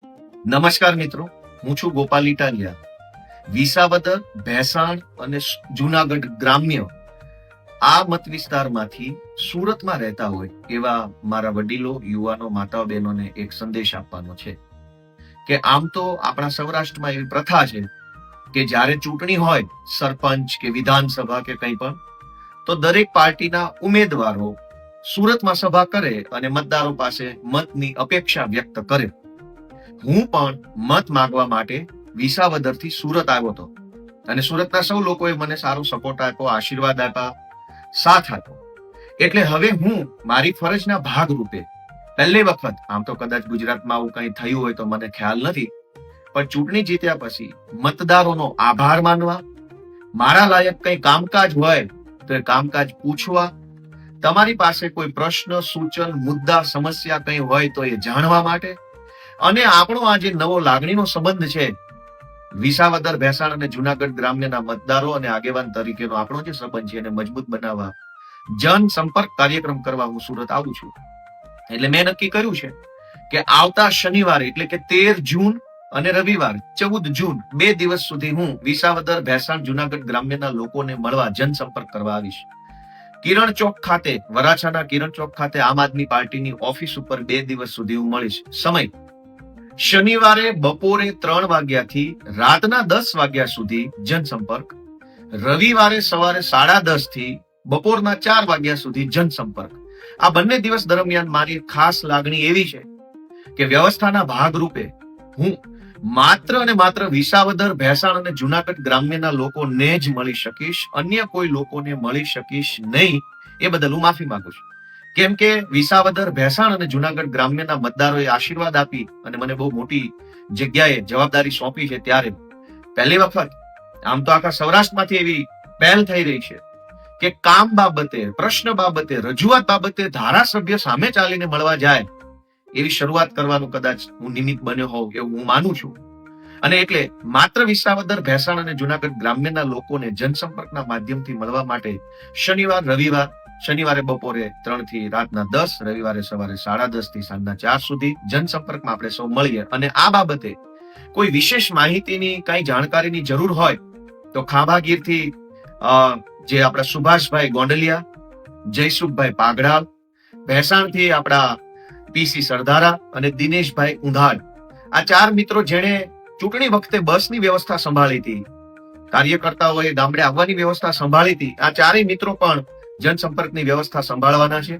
નમસ્કાર મિત્રો, હું છું ગોપાલ ઇટાલિયા. વિસાવદર, ભેસાણ અને જુનાગઢ ગ્રામ્ય આ મત વિસ્તારમાંથી સુરતમાં રહેતા હોય એવા મારા વડીલો, યુવાનો, માતાઓ, બહેનોને એક સંદેશ આપવાનો છે કે આમ તો આપણા સૌરાષ્ટ્રમાં એવી પ્રથા છે કે જ્યારે ચૂંટણી હોય, સરપંચ કે વિધાનસભા કે કંઈ પણ, તો દરેક પાર્ટીના ઉમેદવારો સુરતમાં સભા કરે અને મતદારો પાસે મતની અપેક્ષા વ્યક્ત કરે. હું પણ મત માંગવા માટે વિસાવદરથી સુરત આવ્યો હતો અને સુરતના સૌ લોકોએ મને સારો સપોર્ટ આપ્યો, આશીર્વાદ આપ્યા, સાથ આપ્યો. એટલે હવે હું મારી ફરજના ભાગરૂપે પહેલી વખત, આમ તો કદાચ ગુજરાતમાં આવું કંઈ થયું હોય તો મને ખ્યાલ નથી, પણ ચૂંટણી જીત્યા પછી મતદારોનો આભાર માનવા, મારા લાયક કંઈ કામકાજ હોય તો એ કામકાજ પૂછવા, તમારી પાસે કોઈ પ્રશ્ન, સૂચન, મુદ્દા, સમસ્યા કંઈ હોય તો એ જાણવા માટે, અને આપણો આ જે નવો લાગણીનો સંબંધ છે વિસાવદર, ભેસાણ અને જુનાગઢ ગ્રામ્યના મતદારો અને આગેવાન તરીકેનો આપણો જે સંબંધ છે એને મજબૂત બનાવવા જન સંપર્ક કાર્યક્રમ કરવા હું સુરત આવું છું. એટલે મેં નક્કી કર્યું છે કે આવતા શનિવારે એટલે કે 13 જૂન અને રવિવાર 14 જૂન 2 દિવસ સુધી હું વિસાવદર, ભેસાણ, જુનાગઢ ગ્રામ્યના લોકોને મળવા જનસંપર્ક કરવા આવીશ. કિરણ ચોક ખાતે, વરાછાના કિરણ ચોક ખાતે આમ આદમી પાર્ટીની ઓફિસ ઉપર 2 દિવસ સુધી હું મળીશ. સમય શનિવારે બપોરે 3 વાગ્યાથી રાતના 10 વાગ્યા સુધી જનસંપર્ક, રવિવારે સવારે 10:30 થી બપોરના 4 વાગ્યા સુધી જનસંપર્ક. આ બંને દિવસ દરમિયાન મારી ખાસ લાગણી એવી છે કે વ્યવસ્થાના ભાગરૂપે હું માત્ર અને માત્ર વિસાવદર, ભેસાણ અને જુનાગઢ ગ્રામ્યના લોકોને જ મળી શકીશ, અન્ય કોઈ લોકોને મળી શકીશ નહીં. એ બદલ હું માફી માંગુ છું. કેમ કે વિસાવદર, ભેસાણ અને જુનાગઢ ગ્રામ્યના મતદારોએ આશીર્વાદ આપી અને મને બહુ મોટી જગ્યાએ જવાબદારી સોંપી છે, ત્યારે પહેલી વખત, આમ તો આખા સૌરાષ્ટ્રમાંથી એવી પહેલ થઈ રહી છે કે કામ બાબતે, પ્રશ્ન બાબતે, રજૂઆત બાબતે ધારાસભ્ય સામે ચાલીને મળવા જાય એવી શરૂઆત કરવાનું કદાચ હું નિમિત્ત બન્યો હોઉં એવું હું માનું છું. અને એટલે માત્ર વિસાવદર, ભેસાણ અને જુનાગઢ ગ્રામ્યના લોકોને જનસંપર્કના માધ્યમથી મળવા માટે શનિવાર, રવિવાર, શનિવારે બપોરે 3 થી રાતના 10, રવિવારે સવારે 10:30 થી સાંજના 4 સુધી જનસંપર્કમાં આપણે સૌ મળીએ. અને આ બાબતે કોઈ વિશેષ માહિતીની, કઈ જાણકારીની જરૂર હોય તો ખાંભાગીરથી જે આપણા સુભાષભાઈ ગોંડલિયા, જયસુખભાઈ પાગડાલ, ભેસાણથી આપણા પીસી સરદારા અને દિનેશભાઈ ઉંધાડ, આ 4 મિત્રો જેણે ચૂંટણી વખતે બસની વ્યવસ્થા સંભાળી હતી, કાર્યકર્તાઓએ ગામડે આવવાની વ્યવસ્થા સંભાળી હતી, આ 4 મિત્રો પણ જનસંપર્કની વ્યવસ્થા સંભાળવાના છે.